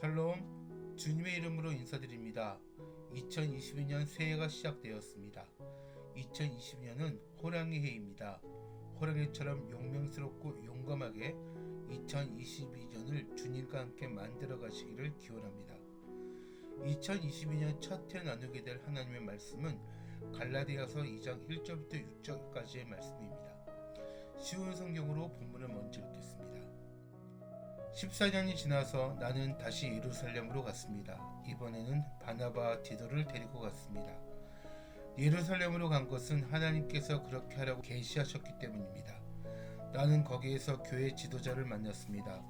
샬롬, 주님의 이름으로 인사드립니다. 2022년 새해가 시작되었습니다. 2022년은 호랑이 해입니다. 호랑이처럼 용맹스럽고 용감하게 2022년을 주님과 함께 만들어 가시기를 기원합니다. 2022년 첫 해 나누게 될 하나님의 말씀은 갈라디아서 2장 1절부터 6절까지의 말씀입니다. 쉬운 성경으로 본문을 먼저 읽겠습니다. 14년이 지나서 나는 다시 예루살렘으로 갔습니다. 이번에는 바나바와 디도를 데리고 갔습니다. 예루살렘으로 간 것은 하나님께서 그렇게 하라고 계시하셨기 때문입니다. 나는 거기에서 교회 지도자를 만났습니다.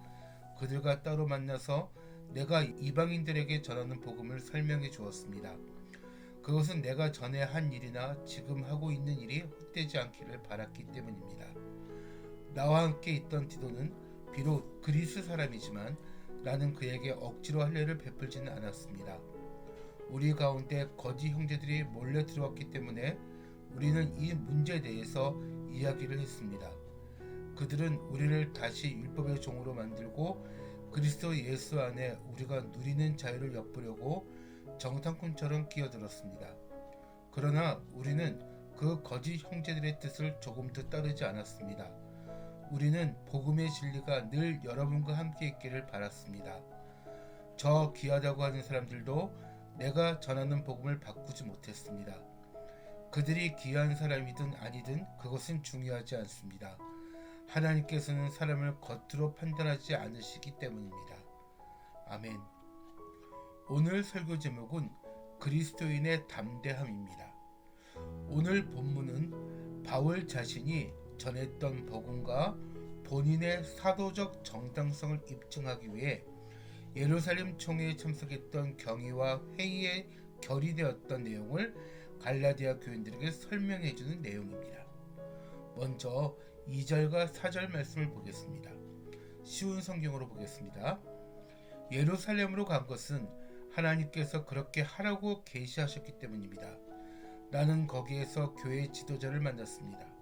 그들과 따로 만나서 내가 이방인들에게 전하는 복음을 설명해 주었습니다. 그것은 내가 전에 한 일이나 지금 하고 있는 일이 헛되지 않기를 바랐기 때문입니다. 나와 함께 있던 디도는 비록 그리스 사람이지만 나는 그에게 억지로 할례를 베풀지는 않았습니다. 우리 가운데 거짓 형제들이 몰래 들어왔기 때문에 우리는 이 문제에 대해서 이야기를 했습니다. 그들은 우리를 다시 율법의 종으로 만들고 그리스도 예수 안에 우리가 누리는 자유를 엿보려고 정탐꾼처럼 끼어들었습니다. 그러나 우리는 그 거짓 형제들의 뜻을 조금도 따르지 않았습니다. 우리는 복음의 진리가 늘 여러분과 함께 있기를 바랐습니다. 저 귀하다고 하는 사람들도 내가 전하는 복음을 바꾸지 못했습니다. 그들이 귀한 사람이든 아니든 그것은 중요하지 않습니다. 하나님께서는 사람을 겉으로 판단하지 않으시기 때문입니다. 아멘. 오늘 설교 제목은 그리스도인의 담대함입니다. 오늘 본문은 바울 자신이 전했던 복음과 본인의 사도적 정당성을 입증하기 위해 예루살렘 총회에 참석했던 경위와 회의에 결의되었던 내용을 갈라디아 교인들에게 설명해 주는 내용입니다. 먼저 2절과 4절 말씀을 보겠습니다. 쉬운 성경으로 보겠습니다. 예루살렘으로 간 것은 하나님께서 그렇게 하라고 계시하셨기 때문입니다. 나는 거기에서 교회 지도자를 만났습니다.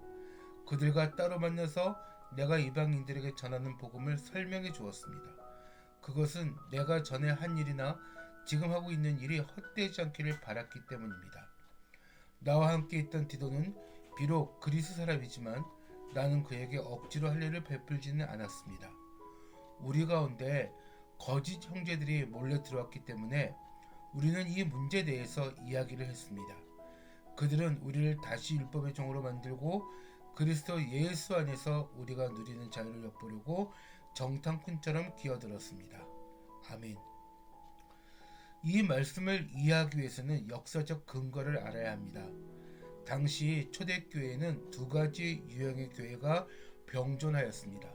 그들과 따로 만나서 내가 이방인들에게 전하는 복음을 설명해 주었습니다. 그것은 내가 전에 한 일이나 지금 하고 있는 일이 헛되지 않기를 바랐기 때문입니다. 나와 함께 있던 디도는 비록 그리스 사람이지만 나는 그에게 억지로 할례를 베풀지는 않았습니다. 우리 가운데 거짓 형제들이 몰래 들어왔기 때문에 우리는 이 문제에 대해서 이야기를 했습니다. 그들은 우리를 다시 율법의 종으로 만들고 그리스도 예수 안에서 우리가 누리는 자유를 엿보려고 정탐꾼처럼 기어들었습니다. 아멘. 이 말씀을 이해하기 위해서는 역사적 근거를 알아야 합니다. 당시 초대교회에는 두 가지 유형의 교회가 병존하였습니다.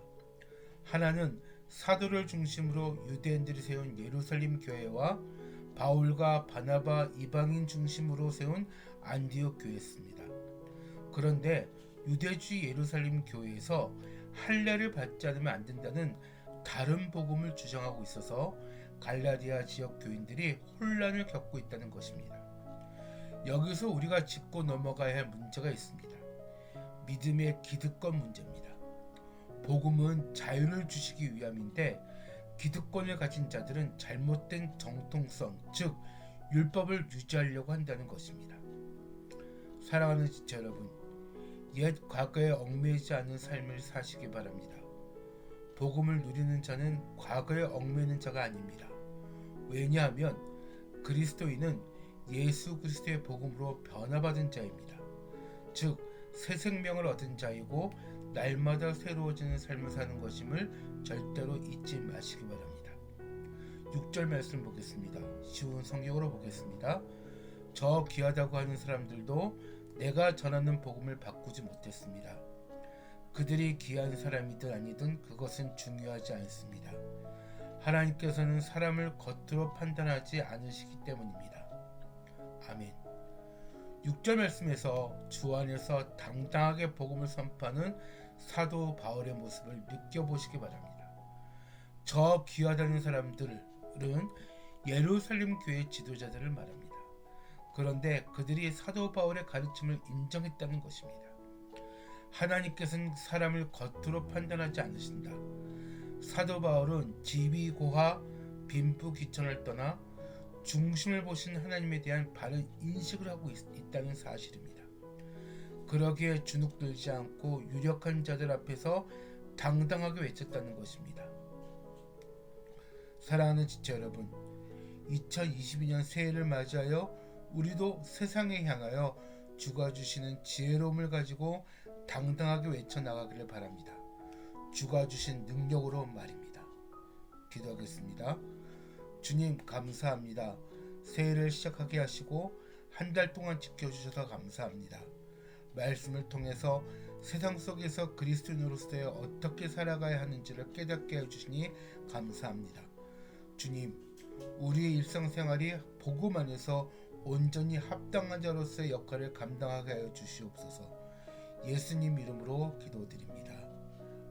하나는 사도를 중심으로 유대인들이 세운 예루살렘 교회와 바울과 바나바 이방인 중심으로 세운 안디옥 교회였습니다. 그런데 유대주의 예루살렘 교회에서 할례를 받지 않으면 안 된다는 다른 복음을 주장하고 있어서 갈라디아 지역 교인들이 혼란을 겪고 있다는 것입니다. 여기서 우리가 짚고 넘어가야 할 문제가 있습니다. 믿음의 기득권 문제입니다. 복음은 자유를 주시기 위함인데 기득권을 가진 자들은 잘못된 정통성, 즉 율법을 유지하려고 한다는 것입니다. 사랑하는 지체 여러분, 옛 과거에 얽매이지 않은 삶을 사시기 바랍니다. 복음을 누리는 자는 과거에 얽매이는 자가 아닙니다. 왜냐하면 그리스도인은 예수 그리스도의 복음으로 변화받은 자입니다. 즉 새 생명을 얻은 자이고 날마다 새로워지는 삶을 사는 것임을 절대로 잊지 마시기 바랍니다. 6절 말씀 보겠습니다. 쉬운 성경으로 보겠습니다. 저 귀하다고 하는 사람들도 내가 전하는 복음을 바꾸지 못했습니다. 그들이 귀한 사람이든 아니든 그것은 중요하지 않습니다. 하나님께서는 사람을 겉으로 판단하지 않으시기 때문입니다. 아멘. 6절 말씀에서 주 안에서 당당하게 복음을 선포하는 사도 바울의 모습을 느껴보시기 바랍니다. 저 귀하다는 사람들은 예루살렘 교회 지도자들을 말합니다. 그런데 그들이 사도 바울의 가르침을 인정했다는 것입니다. 하나님께서는 사람을 겉으로 판단하지 않으신다. 사도 바울은 지위고하 빈부 귀천을 떠나 중심을 보신 하나님에 대한 바른 인식을 하고 있다는 사실입니다. 그러기에 주눅들지 않고 유력한 자들 앞에서 당당하게 외쳤다는 것입니다. 사랑하는 지체 여러분, 2022년 새해를 맞이하여 우리도 세상에 향하여 주가 주시는 지혜로움을 가지고 당당하게 외쳐나가기를 바랍니다. 주가 주신 능력으로 말입니다. 기도하겠습니다. 주님 감사합니다. 새해를 시작하게 하시고 한 달 동안 지켜주셔서 감사합니다. 말씀을 통해서 세상 속에서 그리스도인으로서의 어떻게 살아가야 하는지를 깨닫게 해주시니 감사합니다. 주님, 우리의 일상생활이 복음 안에서 온전히 합당한 자로서의 역할을 감당하게 하여 주시옵소서. 예수님 이름으로 기도드립니다.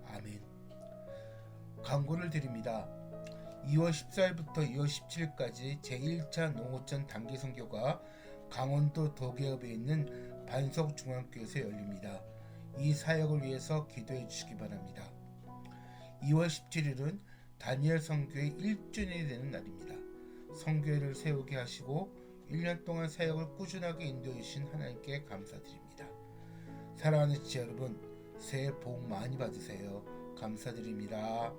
아멘. 광고를 드립니다. 2월 14일부터 2월 17일까지 제1차 농어촌 단기 선교가 강원도 도계읍에 있는 반석중앙교회에서 열립니다. 이 사역을 위해서 기도해 주시기 바랍니다. 2월 17일은 다니엘 선교의 1주년이 되는 날입니다. 선교회를 세우게 하시고 1년 동안 사역을 꾸준하게 인도해 주신 하나님께 감사드립니다. 사랑하는 지체 여러분, 새해 복 많이 받으세요. 감사드립니다.